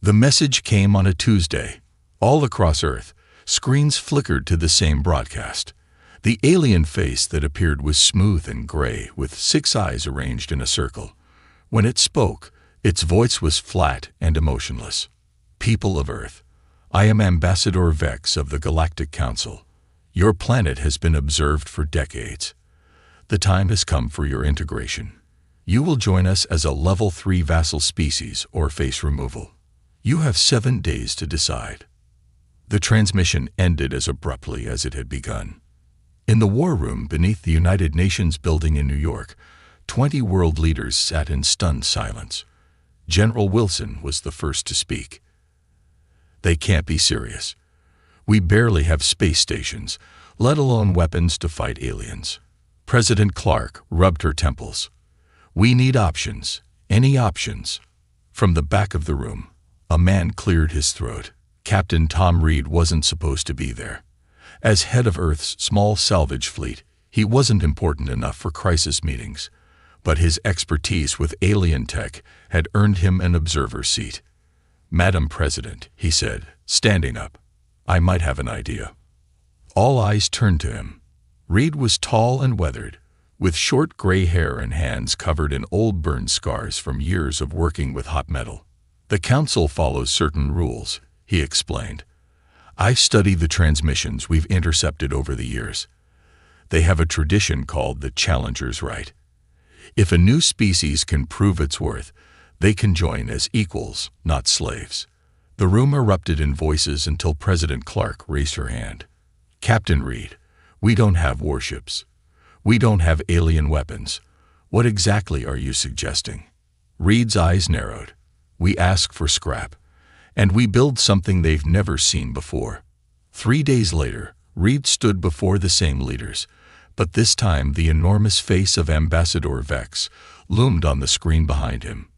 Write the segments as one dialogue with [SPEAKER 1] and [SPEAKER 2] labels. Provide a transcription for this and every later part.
[SPEAKER 1] The message came on a Tuesday. All across Earth, screens flickered to the same broadcast. The alien face that appeared was smooth and gray, with 6 eyes arranged in a circle. When it spoke, its voice was flat and emotionless. People of Earth, I am Ambassador Vex of the Galactic Council. Your planet has been observed for decades. The time has come for your integration. You will join us as a Level 3 vassal species or face removal. You have 7 days to decide. The transmission ended as abruptly as it had begun. In the war room beneath the United Nations building in New York, 20 world leaders sat in stunned silence. General Wilson was the first to speak. They can't be serious. We barely have space stations, let alone weapons to fight aliens. President Clark rubbed her temples. We need options. Any options? From the back of the room, a man cleared his throat. Captain Tom Reed wasn't supposed to be there. As head of Earth's small salvage fleet, he wasn't important enough for crisis meetings, but his expertise with alien tech had earned him an observer seat. Madam President, he said, standing up, I might have an idea. All eyes turned to him. Reed was tall and weathered, with short gray hair and hands covered in old burn scars from years of working with hot metal. The Council follows certain rules, he explained. I've studied the transmissions we've intercepted over the years. They have a tradition called the Challenger's Right. If a new species can prove its worth, they can join as equals, not slaves. The room erupted in voices until President Clark raised her hand. Captain Reed, we don't have warships. We don't have alien weapons. What exactly are you suggesting? Reed's eyes narrowed. We ask for scrap, and we build something they've never seen before. 3 days later, Reed stood before the same leaders, but this time the enormous face of Ambassador Vex loomed on the screen behind him.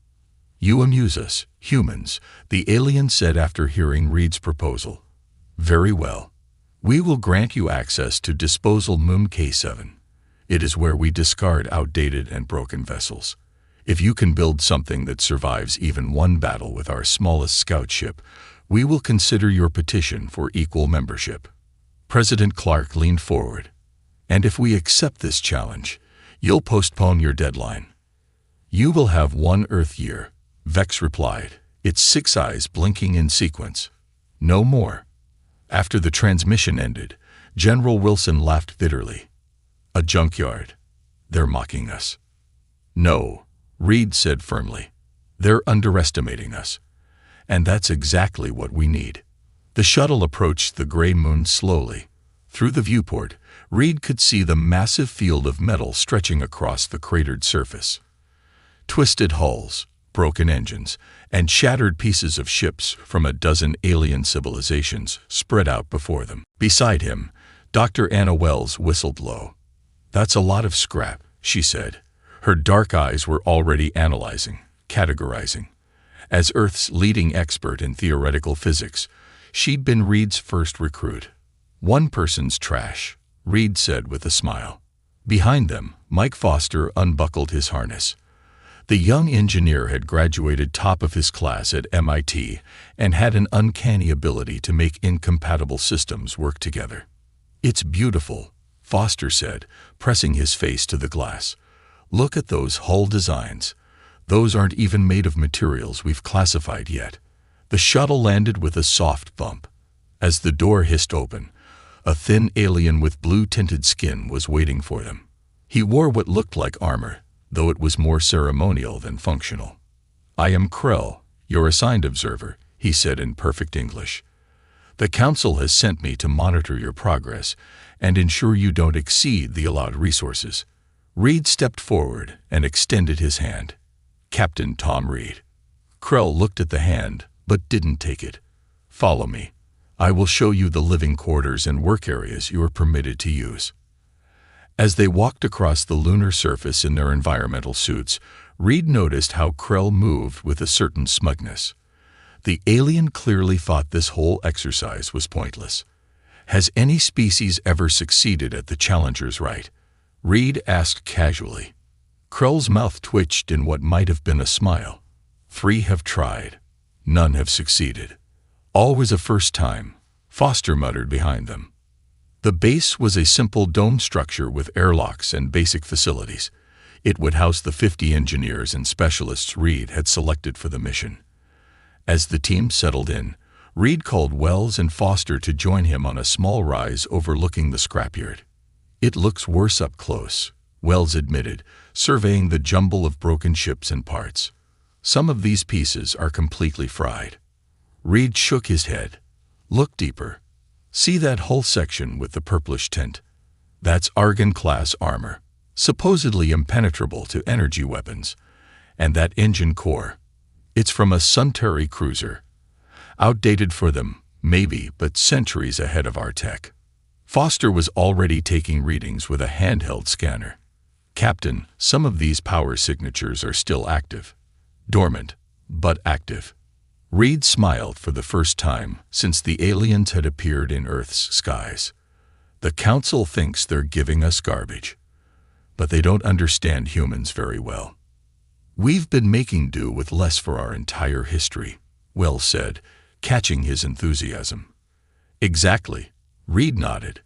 [SPEAKER 1] You amuse us, humans, the alien said after hearing Reed's proposal. Very well. We will grant you access to Disposal Moon K7. It is where we discard outdated and broken vessels. If you can build something that survives even one battle with our smallest scout ship, we will consider your petition for equal membership. President Clark leaned forward. And if we accept this challenge, you'll postpone your deadline. You will have 1 Earth year, Vex replied, its 6 eyes blinking in sequence. No more. After the transmission ended, General Wilson laughed bitterly. A junkyard. They're mocking us. No, Reed said firmly. They're underestimating us. And that's exactly what we need. The shuttle approached the gray moon slowly. Through the viewport, Reed could see the massive field of metal stretching across the cratered surface. Twisted hulls, broken engines, and shattered pieces of ships from a dozen alien civilizations spread out before them. Beside him, Dr. Anna Wells whistled low. That's a lot of scrap, she said. Her dark eyes were already analyzing, categorizing. As Earth's leading expert in theoretical physics, she'd been Reed's first recruit. 1 person's trash, Reed said with a smile. Behind them, Mike Foster unbuckled his harness. The young engineer had graduated top of his class at MIT and had an uncanny ability to make incompatible systems work together. It's beautiful, Foster said, pressing his face to the glass. Look at those hull designs. Those aren't even made of materials we've classified yet. The shuttle landed with a soft bump. As the door hissed open, a thin alien with blue-tinted skin was waiting for them. He wore what looked like armor, though it was more ceremonial than functional. I am Krell, your assigned observer, he said in perfect English. The Council has sent me to monitor your progress and ensure you don't exceed the allowed resources. Reed stepped forward and extended his hand. Captain Tom Reed. Krell looked at the hand, but didn't take it. Follow me. I will show you the living quarters and work areas you are permitted to use. As they walked across the lunar surface in their environmental suits, Reed noticed how Krell moved with a certain smugness. The alien clearly thought this whole exercise was pointless. Has any species ever succeeded at the Challenger's Right? Reed asked casually. Krell's mouth twitched in what might have been a smile. 3 have tried. None have succeeded. Always a first time, Foster muttered behind them. The base was a simple dome structure with airlocks and basic facilities. It would house the 50 engineers and specialists Reed had selected for the mission. As the team settled in, Reed called Wells and Foster to join him on a small rise overlooking the scrapyard. "It looks worse up close," Wells admitted, surveying the jumble of broken ships and parts. "Some of these pieces are completely fried." Reed shook his head. "Look deeper. See that whole section with the purplish tint? That's Argon-class armor, supposedly impenetrable to energy weapons. And that engine core, it's from a Suntory cruiser. Outdated for them, maybe, but centuries ahead of our tech." Foster was already taking readings with a handheld scanner. "Captain, some of these power signatures are still active. Dormant, but active." Reed smiled for the first time since the aliens had appeared in Earth's skies. "The Council thinks they're giving us garbage, but they don't understand humans very well. We've been making do with less for our entire history," Wells said, catching his enthusiasm. "Exactly," Reed nodded.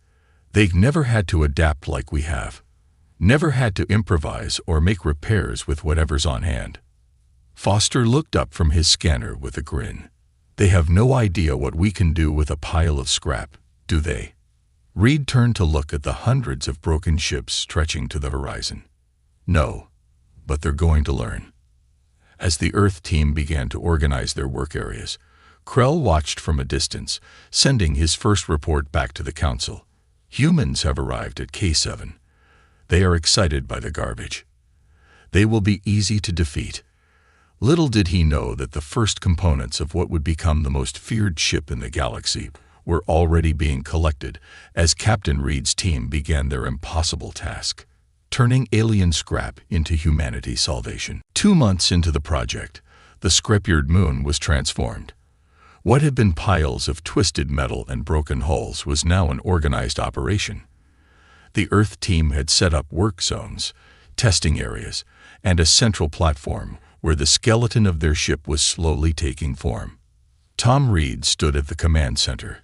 [SPEAKER 1] "They've never had to adapt like we have. Never had to improvise or make repairs with whatever's on hand." Foster looked up from his scanner with a grin. "They have no idea what we can do with a pile of scrap, do they?" Reed turned to look at the hundreds of broken ships stretching to the horizon. "No, but they're going to learn." As the Earth team began to organize their work areas, Krell watched from a distance, sending his first report back to the Council. "Humans have arrived at K7. They are excited by the garbage. They will be easy to defeat." Little did he know that the first components of what would become the most feared ship in the galaxy were already being collected as Captain Reed's team began their impossible task, turning alien scrap into humanity's salvation. 2 months into the project, the scrapyard moon was transformed. What had been piles of twisted metal and broken hulls was now an organized operation. The Earth team had set up work zones, testing areas, and a central platform where the skeleton of their ship was slowly taking form. Tom Reed stood at the command center,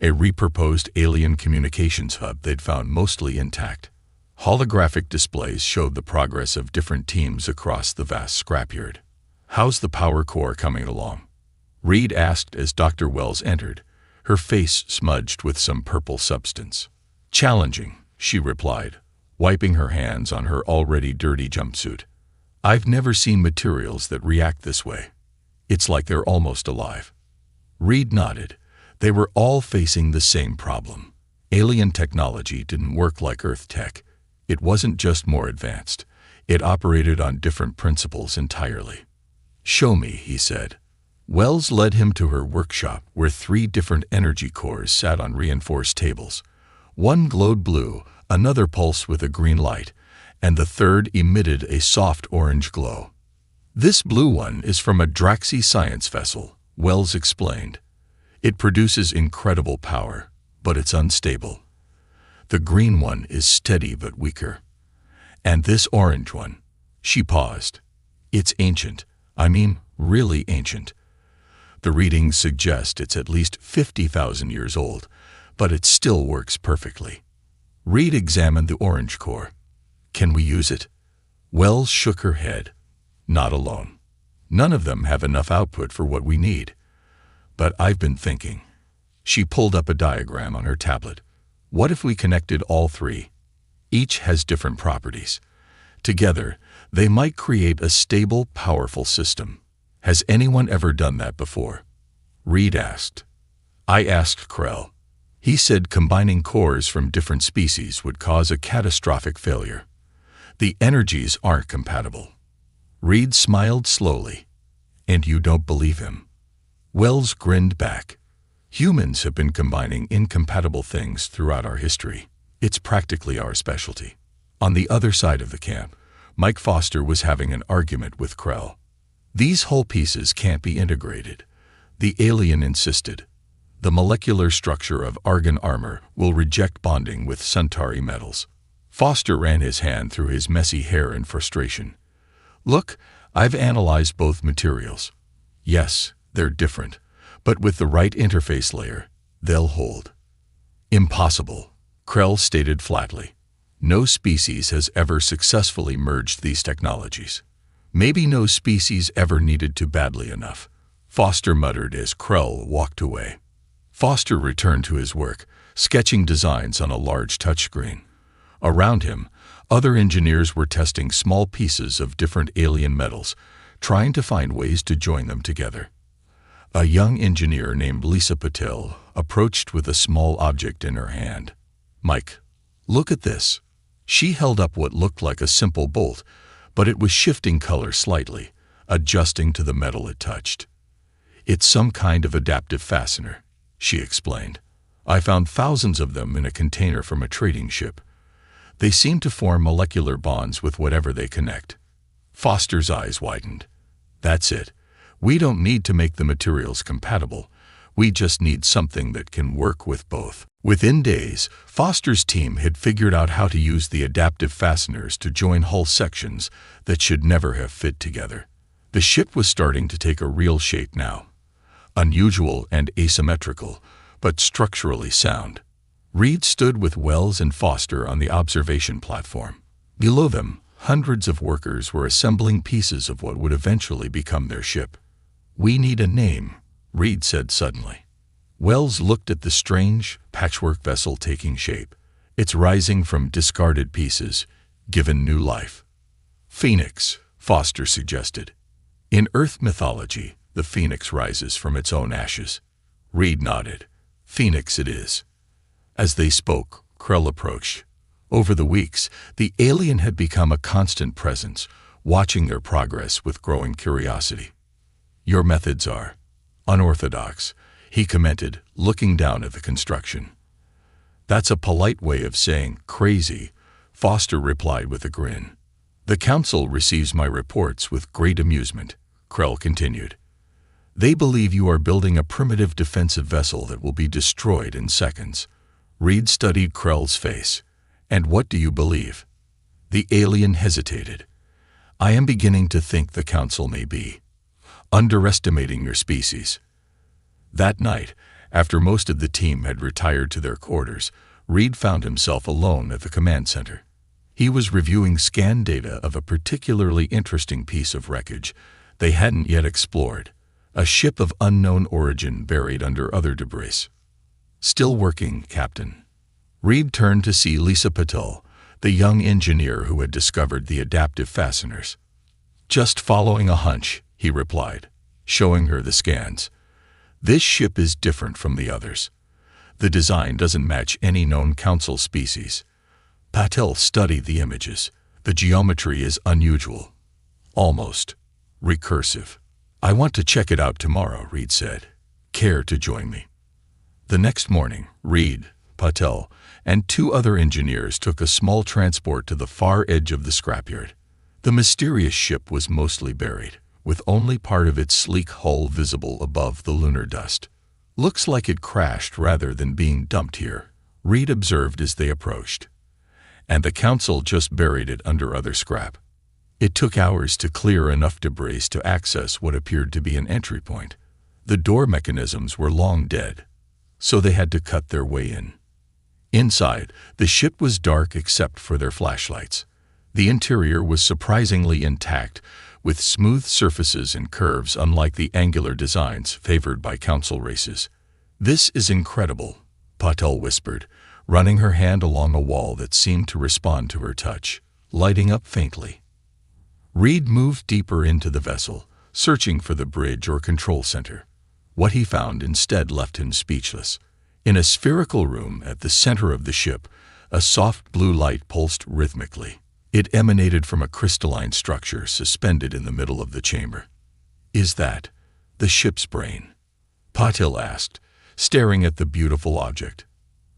[SPEAKER 1] a repurposed alien communications hub they'd found mostly intact. Holographic displays showed the progress of different teams across the vast scrapyard. "How's the power core coming along?" Reed asked as Dr. Wells entered, her face smudged with some purple substance. "Challenging," she replied, wiping her hands on her already dirty jumpsuit. "I've never seen materials that react this way. It's like they're almost alive." Reed nodded. They were all facing the same problem. Alien technology didn't work like Earth tech. It wasn't just more advanced. It operated on different principles entirely. "Show me," he said. Wells led him to her workshop where 3 different energy cores sat on reinforced tables. One glowed blue, another pulsed with a green light, and the third emitted a soft orange glow. "This blue one is from a Draxi science vessel," Wells explained. "It produces incredible power, but it's unstable. The green one is steady but weaker. And this orange one," she paused. "It's ancient. I mean, really ancient. The readings suggest it's at least 50,000 years old, but it still works perfectly." Reed examined the orange core. "Can we use it?" Wells shook her head. "Not alone. None of them have enough output for what we need. But I've been thinking." She pulled up a diagram on her tablet. "What if we connected all 3? Each has different properties. Together, they might create a stable, powerful system. Has anyone ever done that before?" Reed asked. "I asked Krell. He said combining cores from different species would cause a catastrophic failure. The energies aren't compatible." Reed smiled slowly. "And you don't believe him?" Wells grinned back. "Humans have been combining incompatible things throughout our history. It's practically our specialty." On the other side of the camp, Mike Foster was having an argument with Krell. "These whole pieces can't be integrated," the alien insisted. "The molecular structure of argon armor will reject bonding with Suntory metals." Foster ran his hand through his messy hair in frustration. "Look, I've analyzed both materials. Yes, They're different, but with the right interface layer, they'll hold. Impossible, Krell stated flatly. No species has ever successfully merged these technologies. Maybe no species ever needed to badly enough, Foster muttered as Krell walked away. Foster returned to his work, sketching designs on a large touchscreen. Around him, other engineers were testing small pieces of different alien metals, trying to find ways to join them together. A young engineer named Lisa Patel approached with a small object in her hand. "Mike, look at this." She held up what looked like a simple bolt, but it was shifting color slightly, adjusting to the metal it touched. "It's some kind of adaptive fastener," she explained. "I found thousands of them in a container from a trading ship. They seem to form molecular bonds with whatever they connect." Foster's eyes widened. "That's it. We don't need to make the materials compatible. We just need something that can work with both." Within days, Foster's team had figured out how to use the adaptive fasteners to join hull sections that should never have fit together. The ship was starting to take a real shape now. Unusual and asymmetrical, but structurally sound. Reed stood with Wells and Foster on the observation platform. Below them, hundreds of workers were assembling pieces of what would eventually become their ship. "We need a name," Reed said suddenly. Wells looked at the strange, patchwork vessel taking shape. "It's rising from discarded pieces, given new life." "Phoenix," Foster suggested. "In Earth mythology, the phoenix rises from its own ashes." Reed nodded. "Phoenix it is." As they spoke, Krell approached. Over the weeks, the alien had become a constant presence, watching their progress with growing curiosity. "Your methods are unorthodox," he commented, looking down at the construction. "That's a polite way of saying crazy," Foster replied with a grin. "The Council receives my reports with great amusement," Krell continued. "They believe you are building a primitive defensive vessel that will be destroyed in seconds." Reed studied Krell's face. "And what do you believe?" The alien hesitated. "I am beginning to think the Council may be underestimating your species." That night, after most of the team had retired to their quarters, Reed found himself alone at the command center. He was reviewing scan data of a particularly interesting piece of wreckage they hadn't yet explored, a ship of unknown origin buried under other debris. "Still working, Captain." Reed turned to see Lisa Patel, the young engineer who had discovered the adaptive fasteners. "Just following a hunch," he replied, showing her the scans. "This ship is different from the others. The design doesn't match any known Council species." Patel studied the images. "The geometry is unusual. Almost recursive." "I want to check it out tomorrow," Reed said. "Care to join me?" The next morning, Reed, Patel, and two other engineers took a small transport to the far edge of the scrapyard. The mysterious ship was mostly buried, with only part of its sleek hull visible above the lunar dust. "Looks like it crashed rather than being dumped here," Reed observed as they approached. "And the Council just buried it under other scrap. It took hours to clear enough debris to access what appeared to be an entry point. The door mechanisms were long dead, so they had to cut their way in." Inside, the ship was dark except for their flashlights. The interior was surprisingly intact, with smooth surfaces and curves unlike the angular designs favored by Council races. "This is incredible," Patel whispered, running her hand along a wall that seemed to respond to her touch, lighting up faintly. Reed moved deeper into the vessel, searching for the bridge or control center. What he found instead left him speechless. In a spherical room at the center of the ship, a soft blue light pulsed rhythmically. It emanated from a crystalline structure suspended in the middle of the chamber. "Is that the ship's brain?" Patil asked, staring at the beautiful object.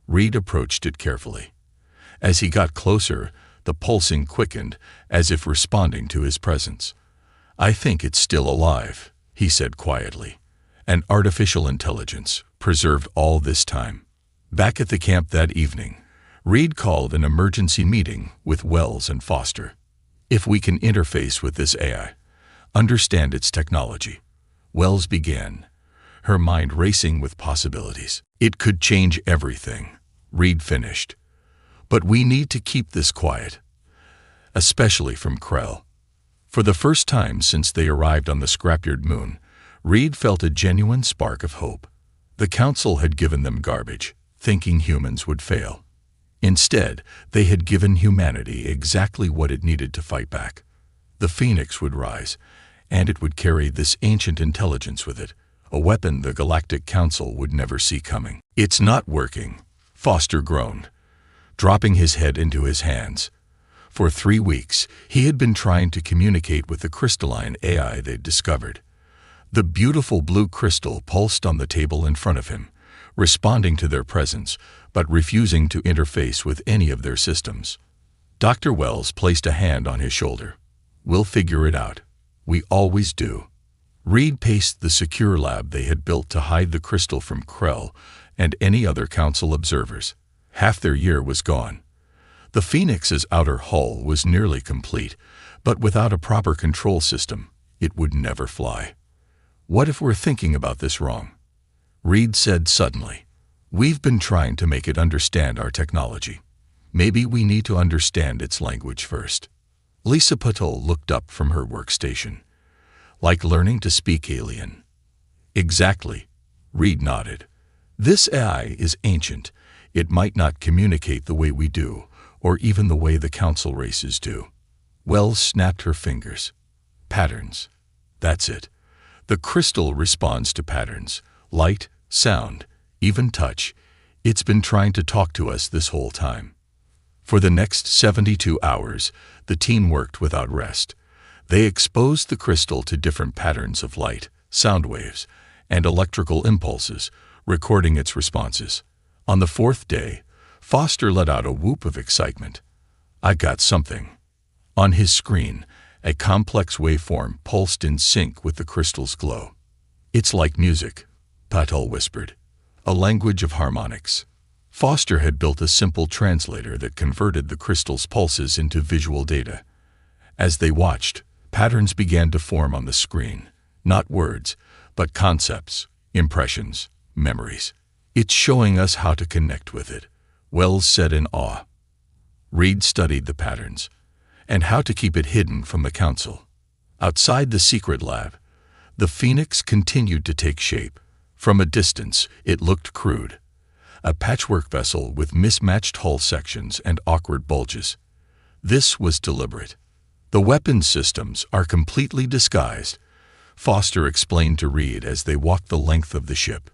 [SPEAKER 1] Reed approached it carefully. As he got closer, the pulsing quickened, as if responding to his presence. "I think it's still alive," he said quietly. "An artificial intelligence, preserved all this time." Back at the camp that evening, Reed called an emergency meeting with Wells and Foster. "If we can interface with this AI, understand its technology, Wells began, her mind racing with possibilities. It could change everything, Reed finished. But we need to keep this quiet, especially from Krell. For the first time since they arrived on the scrapyard moon, Reed felt a genuine spark of hope. The Council had given them garbage, thinking humans would fail. Instead, they had given humanity exactly what it needed to fight back. The Phoenix would rise, and it would carry this ancient intelligence with it, a weapon the Galactic Council would never see coming. "It's not working," Foster groaned, dropping his head into his hands. For 3 weeks, he had been trying to communicate with the crystalline AI they'd discovered. The beautiful blue crystal pulsed on the table in front of him, responding to their presence, but refusing to interface with any of their systems. Dr. Wells placed a hand on his shoulder. "We'll figure it out. We always do." Reed paced the secure lab they had built to hide the crystal from Krell and any other Council observers. Half their year was gone. The Phoenix's outer hull was nearly complete, but without a proper control system, it would never fly. "What if we're thinking about this wrong?" Reed said suddenly. "We've been trying to make it understand our technology. Maybe we need to understand its language first." Lisa Patel looked up from her workstation. "Like learning to speak alien." "Exactly," Reed nodded. "This AI is ancient. It might not communicate the way we do, or even the way the Council races do." Wells snapped her fingers. "Patterns. That's it. The crystal responds to patterns. Light, sound, even touch. It's been trying to talk to us this whole time." For the next 72 hours, the team worked without rest. They exposed the crystal to different patterns of light, sound waves, and electrical impulses, recording its responses. On the 4th day, Foster let out a whoop of excitement. "I got something." On his screen, a complex waveform pulsed in sync with the crystal's glow. "It's like music," Patel whispered. "A language of harmonics." Foster had built a simple translator that converted the crystal's pulses into visual data. As they watched, patterns began to form on the screen. Not words, but concepts, impressions, memories. "It's showing us how to connect with it," Wells said in awe. Reed studied the patterns, and how to keep it hidden from the Council. Outside the secret lab, the Phoenix continued to take shape. From a distance, it looked crude. A patchwork vessel with mismatched hull sections and awkward bulges. This was deliberate. "The weapons systems are completely disguised," Foster explained to Reed as they walked the length of the ship.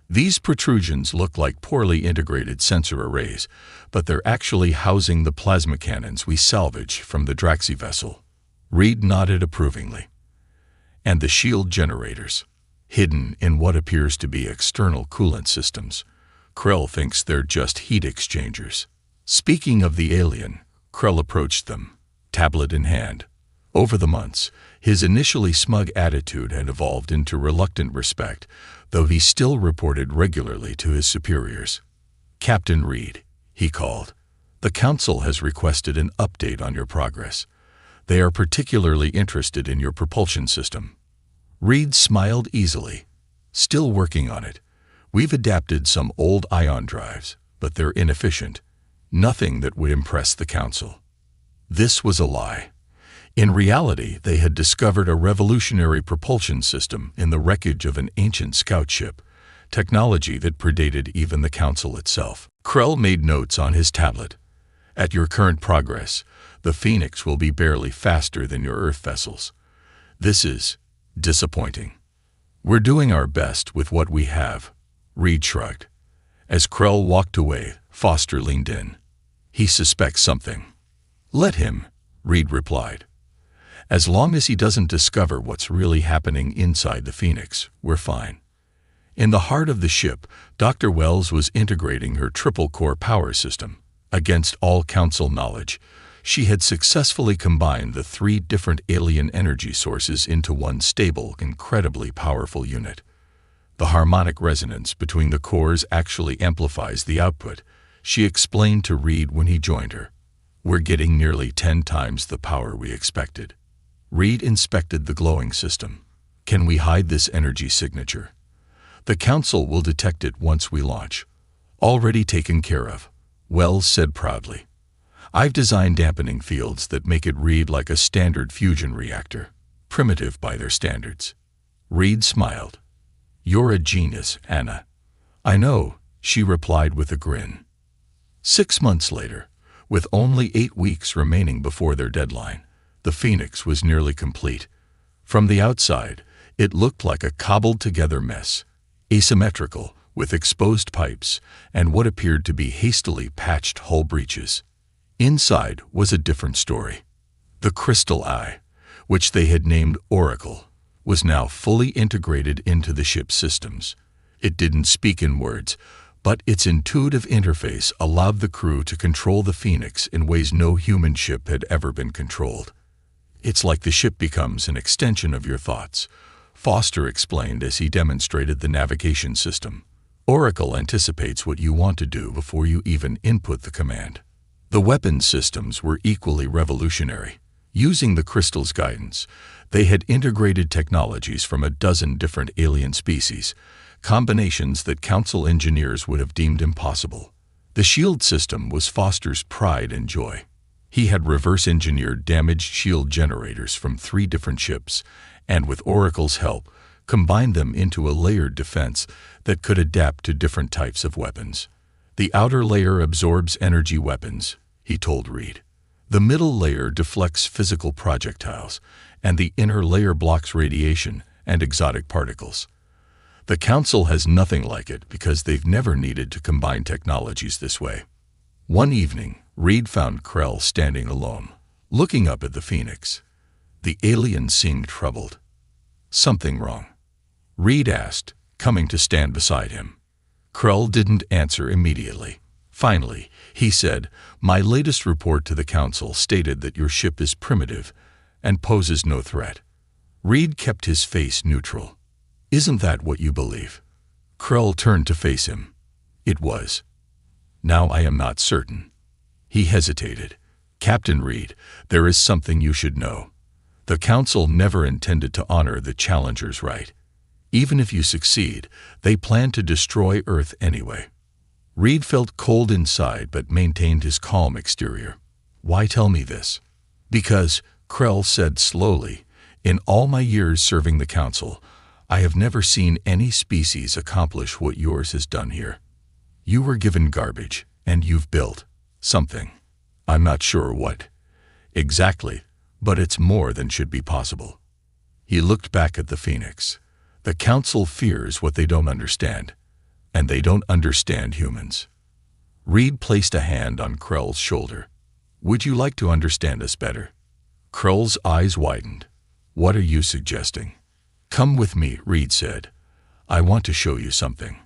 [SPEAKER 1] "These protrusions look like poorly integrated sensor arrays, but they're actually housing the plasma cannons we salvage from the Draxi vessel." Reed nodded approvingly. "And the shield generators, hidden in what appears to be external coolant systems. Krell thinks they're just heat exchangers." Speaking of the alien, Krell approached them, tablet in hand. Over the months, his initially smug attitude had evolved into reluctant respect, though he still reported regularly to his superiors. "Captain Reed," he called, "the Council has requested an update on your progress. They are particularly interested in your propulsion system." Reed smiled easily. "Still working on it. We've adapted some old ion drives, but they're inefficient. Nothing that would impress the Council." This was a lie. In reality, they had discovered a revolutionary propulsion system in the wreckage of an ancient scout ship, technology that predated even the Council itself. Krell made notes on his tablet. "At your current progress, the Phoenix will be barely faster than your Earth vessels. This is disappointing." "We're doing our best with what we have," Reed shrugged. As Krell walked away, Foster leaned in. "He suspects something." "Let him," Reed replied. "As long as he doesn't discover what's really happening inside the Phoenix, we're fine." In the heart of the ship, Dr. Wells was integrating her triple-core power system. Against all Council knowledge, she had successfully combined the 3 different alien energy sources into one stable, incredibly powerful unit. "The harmonic resonance between the cores actually amplifies the output," she explained to Reed when he joined her. "We're getting nearly 10 times the power we expected." Reed inspected the glowing system. Can we hide this energy signature? The Council will detect it once we launch. Already taken care of, Wells said proudly. I've designed dampening fields that make it read like a standard fusion reactor, primitive by their standards. Reed smiled. You're a genius, Anna. I know, she replied with a grin. 6 months later, with only 8 weeks remaining before their deadline, the Phoenix was nearly complete. From the outside, it looked like a cobbled-together mess, asymmetrical, with exposed pipes and what appeared to be hastily patched hull breaches. Inside was a different story. The Crystal Eye, which they had named Oracle, was now fully integrated into the ship's systems. It didn't speak in words, but its intuitive interface allowed the crew to control the Phoenix in ways no human ship had ever been controlled. It's like the ship becomes an extension of your thoughts, Foster explained as he demonstrated the navigation system. Oracle anticipates what you want to do before you even input the command. The weapons systems were equally revolutionary. Using the crystal's guidance, they had integrated technologies from a dozen different alien species, combinations that Council engineers would have deemed impossible. The shield system was Foster's pride and joy. He had reverse-engineered damaged shield generators from 3 different ships, and with Oracle's help, combined them into a layered defense that could adapt to different types of weapons. The outer layer absorbs energy weapons, he told Reed. The middle layer deflects physical projectiles, and the inner layer blocks radiation and exotic particles. The Council has nothing like it because they've never needed to combine technologies this way. One evening, Reed found Krell standing alone, looking up at the Phoenix. The alien seemed troubled. Something wrong? Reed asked, coming to stand beside him. Krell didn't answer immediately. Finally, he said, My latest report to the Council stated that your ship is primitive and poses no threat. Reed kept his face neutral. Isn't that what you believe? Krell turned to face him. It was. Now I am not certain. He hesitated. Captain Reed, there is something you should know. The Council never intended to honor the Challenger's right. Even if you succeed, they plan to destroy Earth anyway. Reed felt cold inside but maintained his calm exterior. Why tell me this? Because, Krell said slowly, in all my years serving the Council, I have never seen any species accomplish what yours has done here. You were given garbage, and you've built something. I'm not sure what exactly, but it's more than should be possible. He looked back at the Phoenix. The Council fears what they don't understand, and they don't understand humans. Reed placed a hand on Krell's shoulder. Would you like to understand us better? Krell's eyes widened. What are you suggesting? Come with me, Reed said. I want to show you something.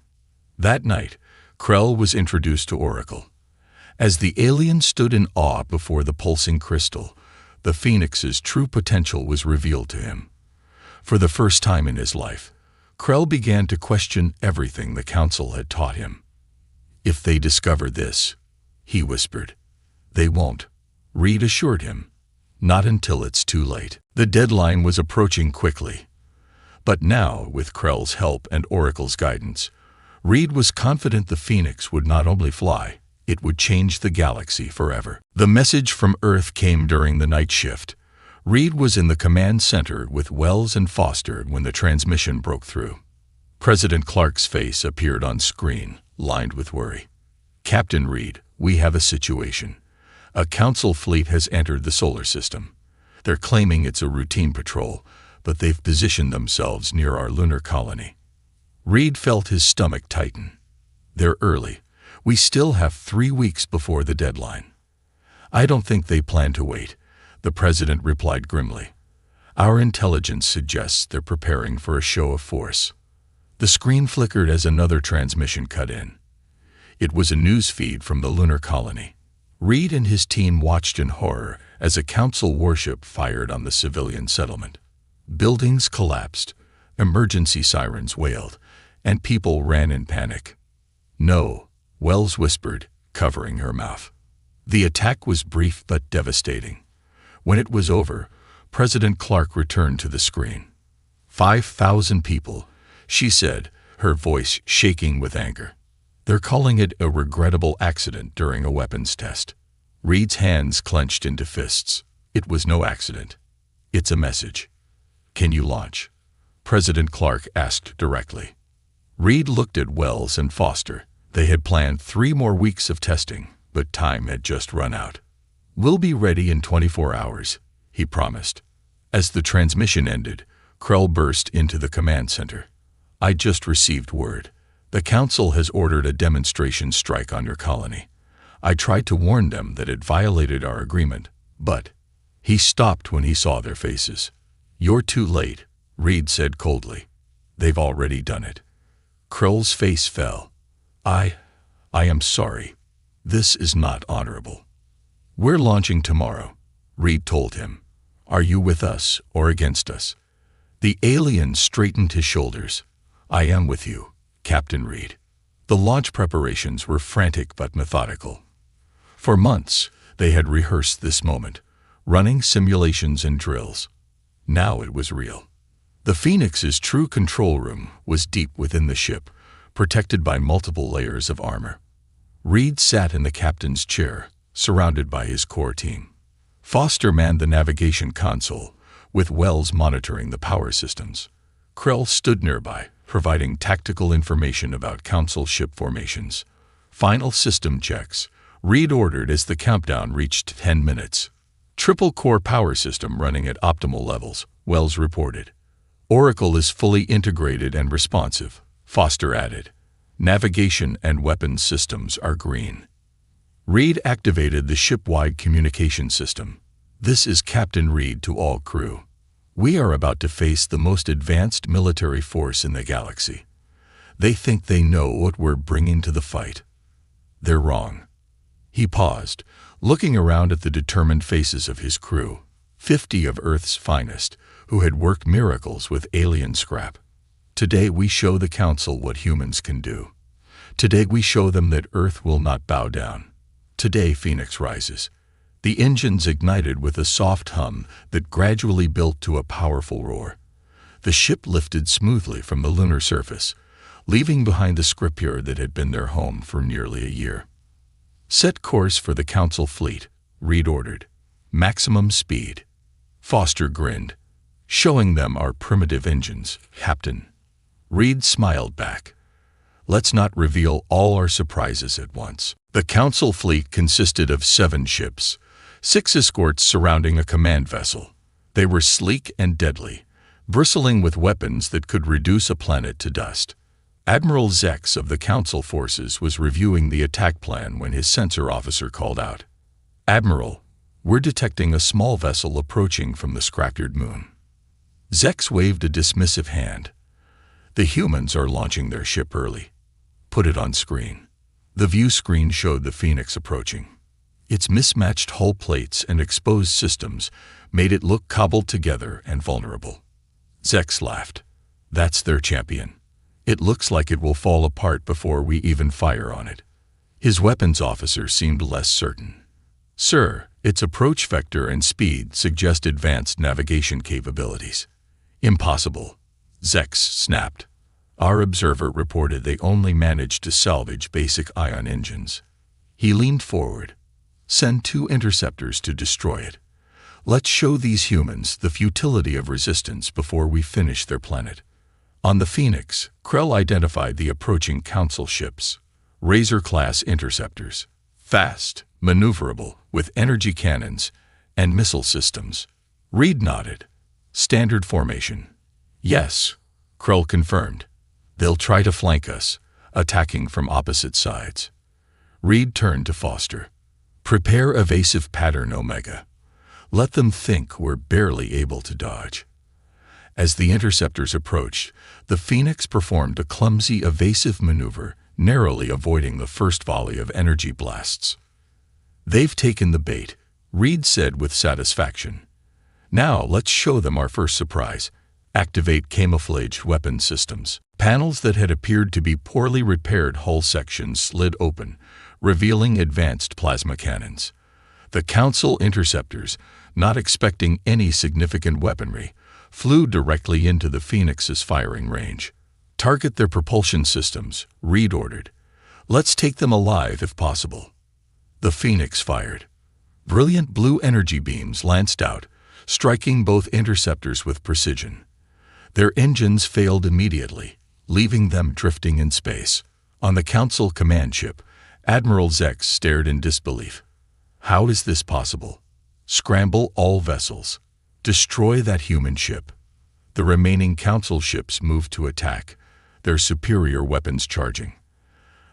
[SPEAKER 1] That night, Krell was introduced to Oracle. As the alien stood in awe before the pulsing crystal, the Phoenix's true potential was revealed to him. For the first time in his life, Krell began to question everything the Council had taught him. If they discover this, he whispered. They won't, Reed assured him. Not until it's too late. The deadline was approaching quickly. But now, with Krell's help and Oracle's guidance, Reed was confident the Phoenix would not only fly, it would change the galaxy forever. The message from Earth came during the night shift. Reed was in the command center with Wells and Foster when the transmission broke through. President Clark's face appeared on screen, lined with worry. Captain Reed, we have a situation. A Council fleet has entered the solar system. They're claiming it's a routine patrol, but they've positioned themselves near our lunar colony. Reed felt his stomach tighten. They're early. We still have 3 weeks before the deadline. I don't think they plan to wait, the president replied grimly. Our intelligence suggests they're preparing for a show of force. The screen flickered as another transmission cut in. It was a news feed from the lunar colony. Reed and his team watched in horror as a Council warship fired on the civilian settlement. Buildings collapsed, emergency sirens wailed, and people ran in panic. No, Wells whispered, covering her mouth. The attack was brief but devastating. When it was over, President Clark returned to the screen. 5,000 people, she said, her voice shaking with anger. They're calling it a regrettable accident during a weapons test. Reed's hands clenched into fists. It was no accident. It's a message. Can you launch? President Clark asked directly. Reed looked at Wells and Foster. They had planned 3 more weeks of testing, but time had just run out. We'll be ready in 24 hours, he promised. As the transmission ended, Krell burst into the command center. I just received word. The Council has ordered a demonstration strike on your colony. I tried to warn them that it violated our agreement, but he stopped when he saw their faces. You're too late, Reed said coldly. They've already done it. Krell's face fell. I am sorry. This is not honorable. We're launching tomorrow, Reed told him. Are you with us or against us? The alien straightened his shoulders. I am with you, Captain Reed. The launch preparations were frantic but methodical. For months, they had rehearsed this moment, running simulations and drills. Now it was real. The Phoenix's true control room was deep within the ship, protected by multiple layers of armor. Reed sat in the captain's chair, surrounded by his core team. Foster manned the navigation console, with Wells monitoring the power systems. Krell stood nearby, providing tactical information about Council ship formations. Final system checks, Reed ordered as the countdown reached 10 minutes. Triple-core power system running at optimal levels, Wells reported. Oracle is fully integrated and responsive, Foster added. Navigation and weapons systems are green. Reed activated the ship-wide communication system. This is Captain Reed to all crew. We are about to face the most advanced military force in the galaxy. They think they know what we're bringing to the fight. They're wrong. He paused, looking around at the determined faces of his crew, 50 of Earth's finest, who had worked miracles with alien scrap. Today we show the Council what humans can do. Today we show them that Earth will not bow down. Today Phoenix rises. The engines ignited with a soft hum that gradually built to a powerful roar. The ship lifted smoothly from the lunar surface, leaving behind the scripture that had been their home for nearly a year. Set course for the Council fleet, Reed ordered. Maximum speed. Foster grinned. Showing them our primitive engines, Captain. Reed smiled back. Let's not reveal all our surprises at once. The Council fleet consisted of 7 ships, 6 escorts surrounding a command vessel. They were sleek and deadly, bristling with weapons that could reduce a planet to dust. Admiral Zex of the Council forces was reviewing the attack plan when his sensor officer called out. Admiral, we're detecting a small vessel approaching from the scattered moon. Zex waved a dismissive hand. The humans are launching their ship early. Put it on screen. The view screen showed the Phoenix approaching. Its mismatched hull plates and exposed systems made it look cobbled together and vulnerable. Zex laughed. That's their champion. It looks like it will fall apart before we even fire on it. His weapons officer seemed less certain. Sir, its approach vector and speed suggest advanced navigation capabilities. Impossible, Zex snapped. Our observer reported they only managed to salvage basic ion engines. He leaned forward. Send 2 interceptors to destroy it. Let's show these humans the futility of resistance before we finish their planet. On the Phoenix, Krell identified the approaching Council ships, Razor-class interceptors, fast, maneuverable, with energy cannons and missile systems. Reed nodded. Standard formation. Yes, Krell confirmed. They'll try to flank us, attacking from opposite sides. Reed turned to Foster. Prepare evasive pattern Omega. Let them think we're barely able to dodge. As the interceptors approached, the Phoenix performed a clumsy evasive maneuver, narrowly avoiding the first volley of energy blasts. They've taken the bait, Reed said with satisfaction. Now let's show them our first surprise. Activate camouflage weapon systems. Panels that had appeared to be poorly repaired hull sections slid open, revealing advanced plasma cannons. The Council interceptors, not expecting any significant weaponry, flew directly into the Phoenix's firing range. "Target their propulsion systems," Reed ordered. "Let's take them alive if possible." The Phoenix fired. Brilliant blue energy beams lanced out, striking both interceptors with precision. Their engines failed immediately, leaving them drifting in space. On the Council command ship, Admiral Zex stared in disbelief. "How is this possible? Scramble all vessels. Destroy that human ship." The remaining Council ships moved to attack, their superior weapons charging.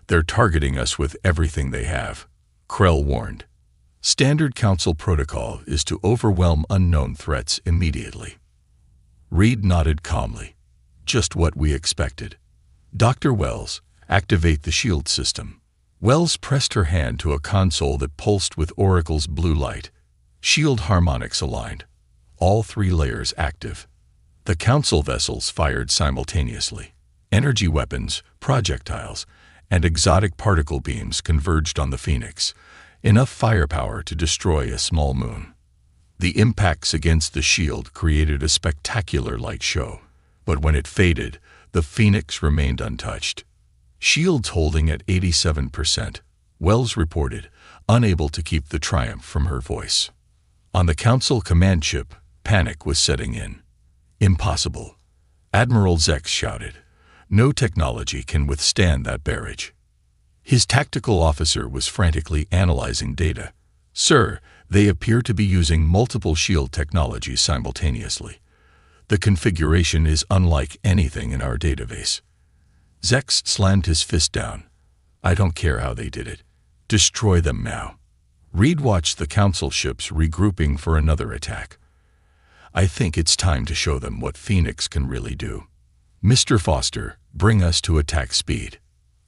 [SPEAKER 1] "They're targeting us with everything they have," Krell warned. "Standard Council protocol is to overwhelm unknown threats immediately." Reed nodded calmly. "Just what we expected. Dr. Wells, activate the shield system." Wells pressed her hand to a console that pulsed with Oracle's blue light. Shield harmonics aligned. All 3 layers active. The Council vessels fired simultaneously. Energy weapons, projectiles, and exotic particle beams converged on the Phoenix, enough firepower to destroy a small moon. The impacts against the shield created a spectacular light show, but when it faded, the Phoenix remained untouched. "Shields holding at 87%, Wells reported, unable to keep the triumph from her voice. On the Council command ship, panic was setting in. "Impossible," Admiral Zex shouted. "No technology can withstand that barrage." His tactical officer was frantically analyzing data. "Sir, they appear to be using multiple shield technologies simultaneously. The configuration is unlike anything in our database." Zex slammed his fist down. "I don't care how they did it. Destroy them now." Reed watched the Council ships regrouping for another attack. "I think it's time to show them what Phoenix can really do. Mr. Foster, bring us to attack speed."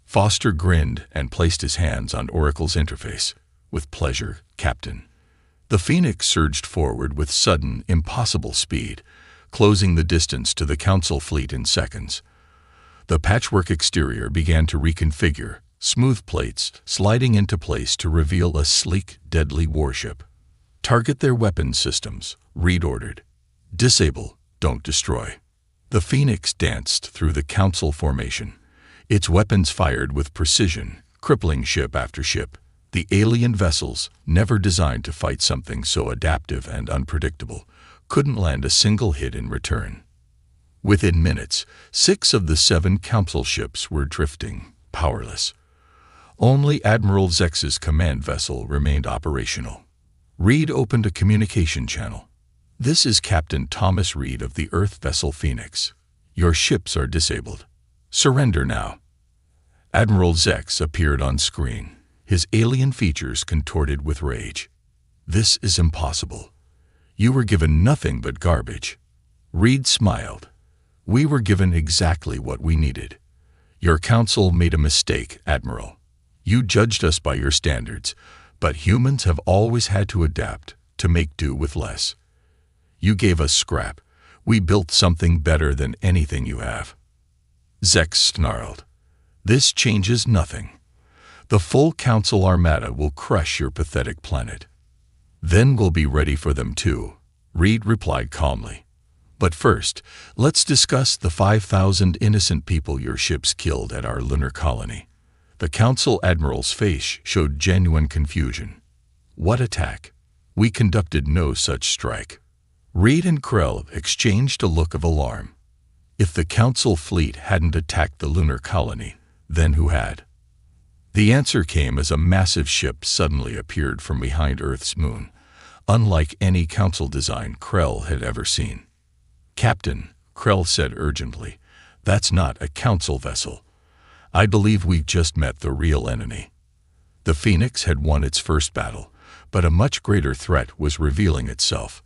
[SPEAKER 1] Foster grinned and placed his hands on Oracle's interface. "With pleasure, Captain." The Phoenix surged forward with sudden, impossible speed, closing the distance to the Council fleet in seconds. The patchwork exterior began to reconfigure, smooth plates sliding into place to reveal a sleek, deadly warship. "Target their weapons systems," Reed ordered. "Disable, don't destroy." The Phoenix danced through the Council formation. Its weapons fired with precision, crippling ship after ship. The alien vessels, never designed to fight something so adaptive and unpredictable, couldn't land a single hit in return. Within minutes, 6 of the 7 Council ships were drifting, powerless. Only Admiral Zex's command vessel remained operational. Reed opened a communication channel. "This is Captain Thomas Reed of the Earth vessel Phoenix. Your ships are disabled. Surrender now." Admiral Zex appeared on screen, his alien features contorted with rage. "This is impossible. You were given nothing but garbage." Reed smiled. "We were given exactly what we needed. Your Council made a mistake, Admiral. You judged us by your standards, but humans have always had to adapt, to make do with less. You gave us scrap. We built something better than anything you have." Zex snarled. "This changes nothing. The full Council armada will crush your pathetic planet. Then we'll be ready for them too," Reed replied calmly. "But first, let's discuss the 5,000 innocent people your ships killed at our lunar colony." The Council Admiral's face showed genuine confusion. "What attack? We conducted no such strike." Reed and Krell exchanged a look of alarm. If the Council fleet hadn't attacked the lunar colony, then who had? The answer came as a massive ship suddenly appeared from behind Earth's moon, unlike any Council design Krell had ever seen. "Captain," Krell said urgently, "that's not a Council vessel. I believe we've just met the real enemy." The Phoenix had won its first battle, but a much greater threat was revealing itself.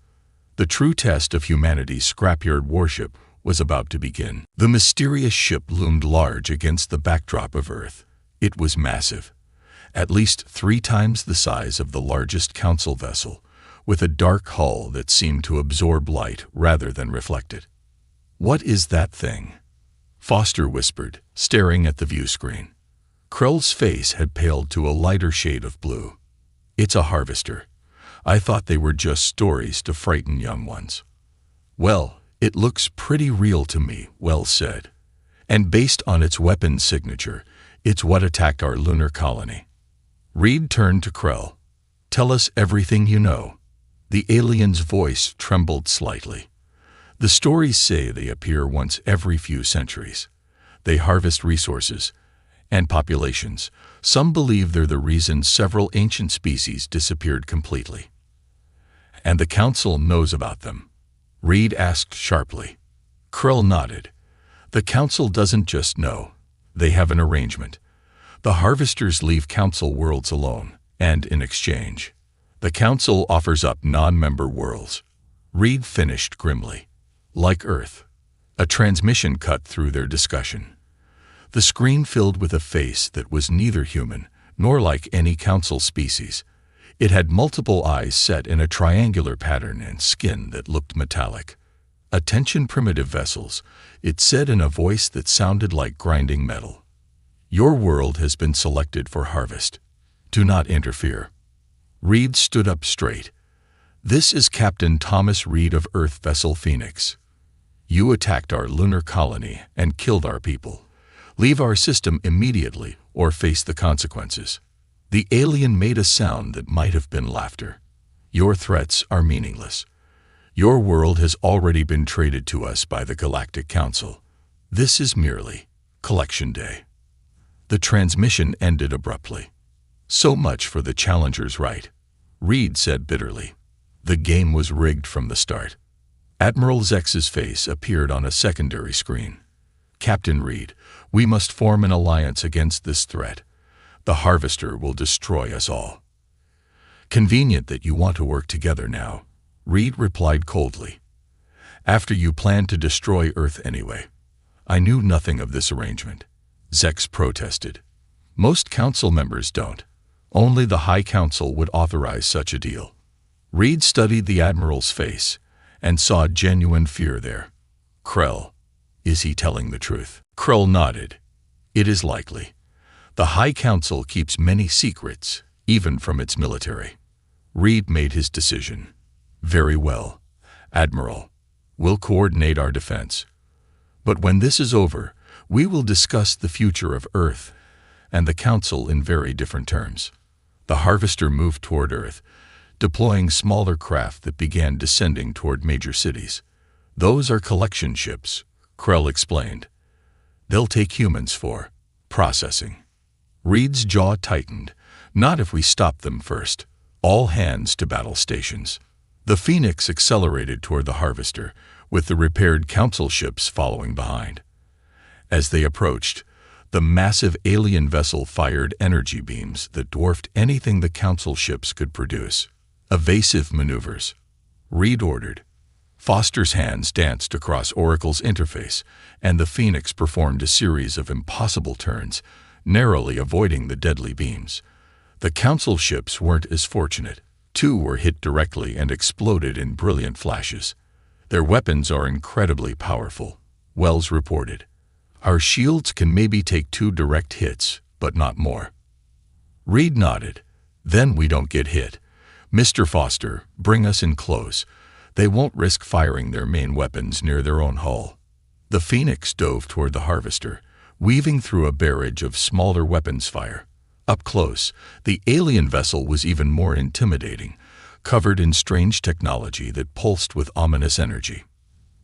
[SPEAKER 1] The true test of humanity's scrapyard warship was about to begin. The mysterious ship loomed large against the backdrop of Earth. It was massive, at least 3 times the size of the largest Council vessel, with a dark hull that seemed to absorb light rather than reflect it. "What is that thing?" Foster whispered, staring at the view screen. Krell's face had paled to a lighter shade of blue. "It's a harvester. I thought they were just stories to frighten young ones." "Well, "It looks pretty real to me," Wells said. "And based on its weapons signature, it's what attacked our lunar colony." Reed turned to Krell. "Tell us everything you know." The alien's voice trembled slightly. "The stories say they appear once every few centuries. They harvest resources and populations. Some believe they're the reason several ancient species disappeared completely." "And the Council knows about them?" Reed asked sharply. Krell nodded. "The Council doesn't just know. They have an arrangement. The Harvesters leave Council worlds alone, and in exchange, the Council offers up non-member worlds." Reed finished grimly. "Like Earth." A transmission cut through their discussion. The screen filled with a face that was neither human nor like any Council species. It had multiple eyes set in a triangular pattern and skin that looked metallic. "Attention primitive vessels," it said in a voice that sounded like grinding metal. "Your world has been selected for harvest. Do not interfere." Reed stood up straight. "This is Captain Thomas Reed of Earth Vessel Phoenix. You attacked our lunar colony and killed our people. Leave our system immediately or face the consequences." The alien made a sound that might have been laughter. "Your threats are meaningless. Your world has already been traded to us by the Galactic Council. This is merely Collection Day." The transmission ended abruptly. "So much for the Challenger's right," Reed said bitterly. "The game was rigged from the start." Admiral Zex's face appeared on a secondary screen. "Captain Reed, we must form an alliance against this threat. The Harvester will destroy us all." "Convenient that you want to work together now," Reed replied coldly. "After you planned to destroy Earth anyway." "I knew nothing of this arrangement," Zex protested. "Most Council members don't. Only the High Council would authorize such a deal." Reed studied the Admiral's face and saw genuine fear there. "Krell, is he telling the truth?" Krell nodded. "It is likely. The High Council keeps many secrets, even from its military." Reed made his decision. "Very well, Admiral. We'll coordinate our defense. But when this is over, we will discuss the future of Earth and the Council in very different terms." The Harvester moved toward Earth, deploying smaller craft that began descending toward major cities. "Those are collection ships," Krell explained. "They'll take humans for processing." Reed's jaw tightened. "Not if we stop them first. All hands to battle stations." The Phoenix accelerated toward the Harvester, with the repaired Council ships following behind. As they approached, the massive alien vessel fired energy beams that dwarfed anything the Council ships could produce. "Evasive maneuvers," Reed ordered. Foster's hands danced across Oracle's interface, and the Phoenix performed a series of impossible turns, narrowly avoiding the deadly beams. The Council ships weren't as fortunate. 2 were hit directly and exploded in brilliant flashes. "Their weapons are incredibly powerful," Wells reported. "Our shields can maybe take 2 direct hits, but not more." Reed nodded. "Then we don't get hit. Mr. Foster, bring us in close. They won't risk firing their main weapons near their own hull." The Phoenix dove toward the Harvester, weaving through a barrage of smaller weapons fire. Up close, the alien vessel was even more intimidating, covered in strange technology that pulsed with ominous energy.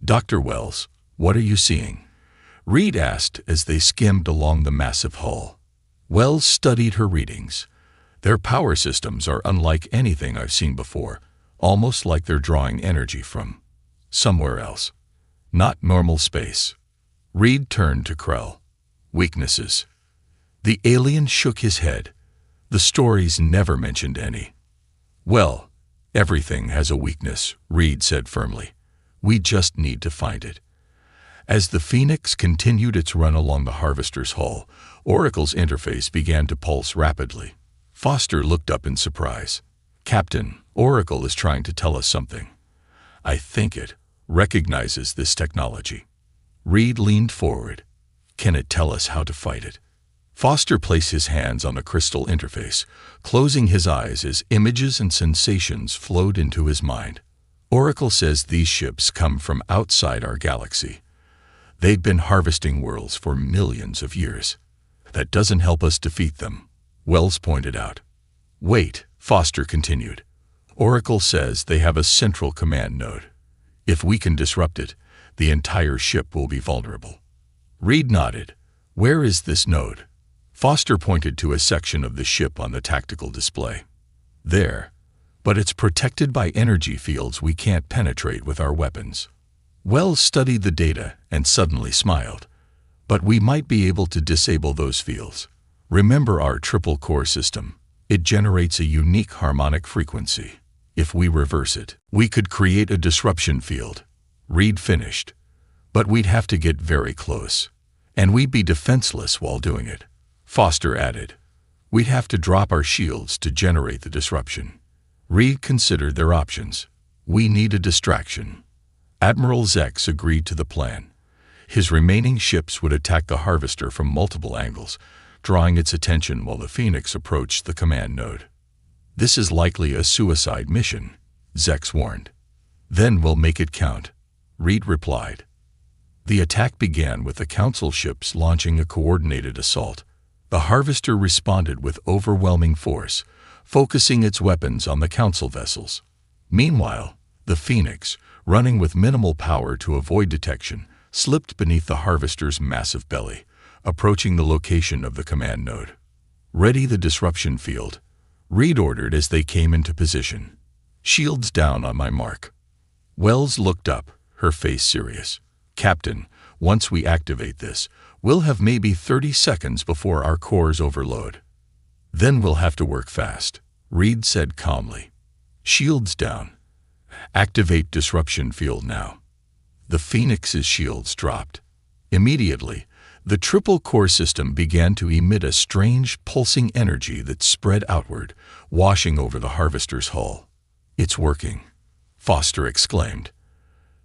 [SPEAKER 1] "Dr. Wells, what are you seeing?" Reed asked as they skimmed along the massive hull. Wells studied her readings. "Their power systems are unlike anything I've seen before, almost like they're drawing energy from somewhere else. Not normal space." Reed turned to Krell. "Weaknesses?" The alien shook his head. "The stories never mentioned any." "Well, everything has a weakness," Reed said firmly. "We just need to find it." As the Phoenix continued its run along the Harvester's hull, Oracle's interface began to pulse rapidly. Foster looked up in surprise. "Captain, Oracle is trying to tell us something. I think it recognizes this technology." Reed leaned forward. "Can it tell us how to fight it?" Foster placed his hands on the crystal interface, closing his eyes as images and sensations flowed into his mind. Oracle says these ships come from outside our galaxy. They've been harvesting worlds for millions of years. That doesn't help us defeat them, Wells pointed out. Wait, Foster continued. Oracle says they have a central command node. If we can disrupt it, the entire ship will be vulnerable. Reed nodded. Where is this node? Foster pointed to a section of the ship on the tactical display. There. But it's protected by energy fields we can't penetrate with our weapons. Wells studied the data and suddenly smiled. But we might be able to disable those fields. Remember our triple core system. It generates a unique harmonic frequency. If we reverse it, we could create a disruption field. Reed finished. But we'd have to get very close. And we'd be defenseless while doing it. Foster added. We'd have to drop our shields to generate the disruption. Reed considered their options. We need a distraction. Admiral Zex agreed to the plan. His remaining ships would attack the Harvester from multiple angles, drawing its attention while the Phoenix approached the command node. This is likely a suicide mission, Zex warned. Then we'll make it count, Reed replied. The attack began with the Council ships launching a coordinated assault. The Harvester responded with overwhelming force, focusing its weapons on the Council vessels. Meanwhile, the Phoenix, running with minimal power to avoid detection, slipped beneath the Harvester's massive belly, approaching the location of the command node. Ready the disruption field, Reed ordered as they came into position. Shields down on my mark. Wells looked up, her face serious. Captain, once we activate this, we'll have maybe 30 seconds before our cores overload. Then we'll have to work fast, Reed said calmly. Shields down. Activate disruption field now. The Phoenix's shields dropped. Immediately, the triple core system began to emit a strange, pulsing energy that spread outward, washing over the Harvester's hull. It's working, Foster exclaimed.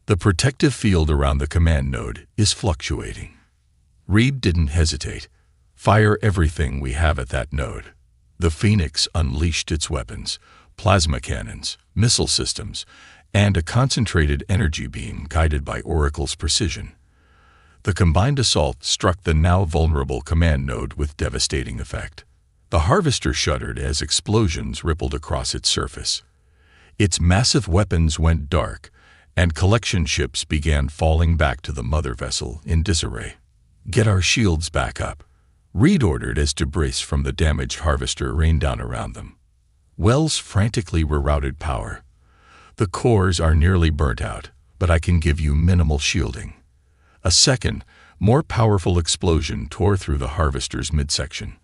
[SPEAKER 1] The protective field around the command node is fluctuating. Reed didn't hesitate. Fire everything we have at that node. The Phoenix unleashed its weapons, plasma cannons, missile systems, and a concentrated energy beam guided by Oracle's precision. The combined assault struck the now vulnerable command node with devastating effect. The Harvester shuddered as explosions rippled across its surface. Its massive weapons went dark, and collection ships began falling back to the mother vessel in disarray. Get our shields back up, Reed ordered as debris from the damaged Harvester rained down around them. Wells frantically rerouted power. The cores are nearly burnt out, but I can give you minimal shielding. A second, more powerful explosion tore through the Harvester's midsection.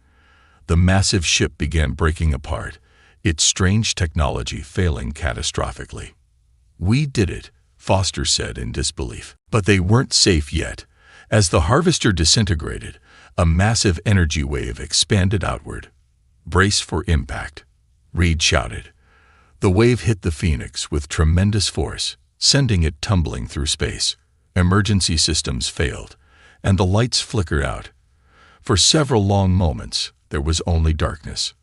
[SPEAKER 1] The massive ship began breaking apart, its strange technology failing catastrophically. We did it, Foster said in disbelief. But they weren't safe yet. As the Harvester disintegrated, a massive energy wave expanded outward. Brace for impact, Reed shouted. The wave hit the Phoenix with tremendous force, sending it tumbling through space. Emergency systems failed, and the lights flickered out. For several long moments, there was only darkness.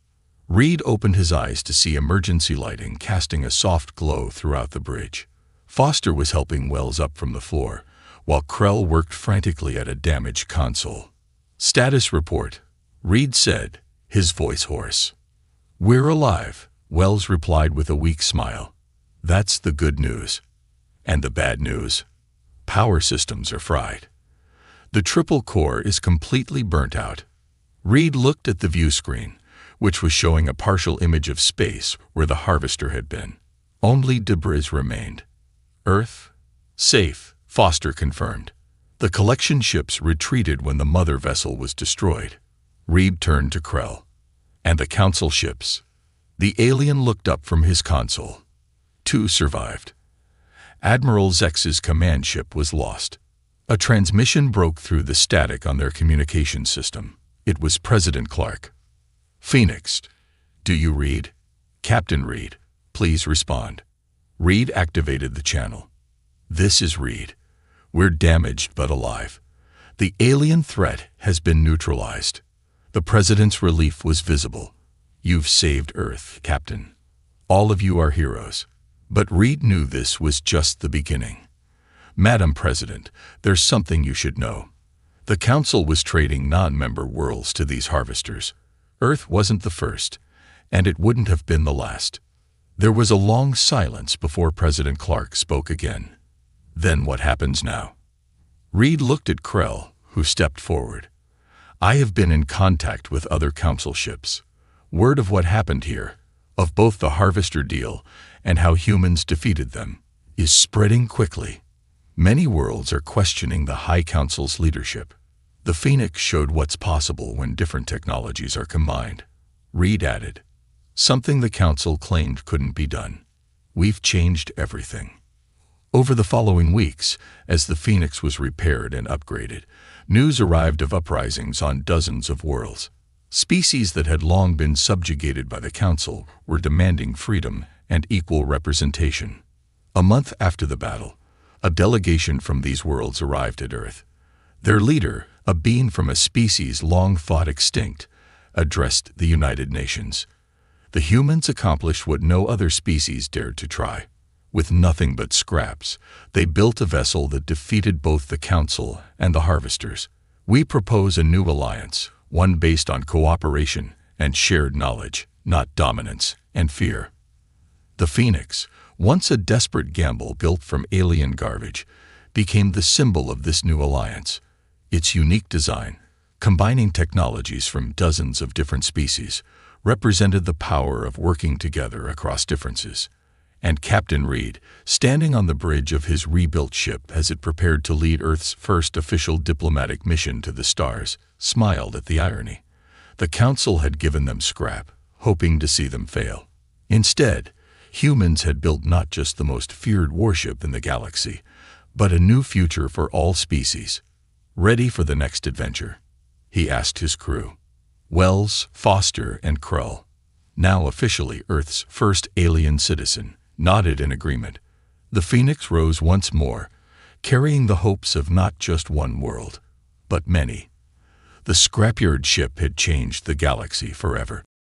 [SPEAKER 1] Reed opened his eyes to see emergency lighting casting a soft glow throughout the bridge. Foster was helping Wells up from the floor, while Krell worked frantically at a damaged console. Status report, Reed said, his voice hoarse. We're alive, Wells replied with a weak smile. That's the good news. And the bad news? Power systems are fried. The triple core is completely burnt out. Reed looked at the view screen, which was showing a partial image of space where the Harvester had been. Only debris remained. Earth? Safe, Foster confirmed. The collection ships retreated when the mother vessel was destroyed. Reed turned to Krell. And the Council ships? The alien looked up from his console. 2 survived. Admiral Zex's command ship was lost. A transmission broke through the static on their communication system. It was President Clark. Phoenix, do you read? Captain Reed, please respond. Reed activated the channel. This is Reed. We're damaged but alive. The alien threat has been neutralized. The President's relief was visible. You've saved Earth, Captain. All of you are heroes. But Reed knew this was just the beginning. "Madam President, there's something you should know. The Council was trading non-member worlds to these harvesters. Earth wasn't the first, and it wouldn't have been the last." There was a long silence before President Clark spoke again. "Then what happens now?" Reed looked at Krell, who stepped forward. "I have been in contact with other Council ships. Word of what happened here, of both the Harvester deal and how humans defeated them, is spreading quickly. Many worlds are questioning the High Council's leadership. The Phoenix showed what's possible when different technologies are combined." Reed added, "Something the Council claimed couldn't be done. We've changed everything." Over the following weeks, as the Phoenix was repaired and upgraded, news arrived of uprisings on dozens of worlds. Species that had long been subjugated by the Council were demanding freedom and equal representation. A month after the battle, a delegation from these worlds arrived at Earth. Their leader, a being from a species long thought extinct, addressed the United Nations. The humans accomplished what no other species dared to try. With nothing but scraps, they built a vessel that defeated both the Council and the Harvesters. "We propose a new alliance, one based on cooperation and shared knowledge, not dominance and fear." The Phoenix, once a desperate gamble built from alien garbage, became the symbol of this new alliance. Its unique design, combining technologies from dozens of different species, represented the power of working together across differences. And Captain Reed, standing on the bridge of his rebuilt ship as it prepared to lead Earth's first official diplomatic mission to the stars, smiled at the irony. The Council had given them scrap, hoping to see them fail. Instead, humans had built not just the most feared warship in the galaxy, but a new future for all species. "Ready for the next adventure?" he asked his crew. Wells, Foster, and Krull, now officially Earth's first alien citizen, nodded in agreement. The Phoenix rose once more, carrying the hopes of not just one world, but many. The scrapyard ship had changed the galaxy forever.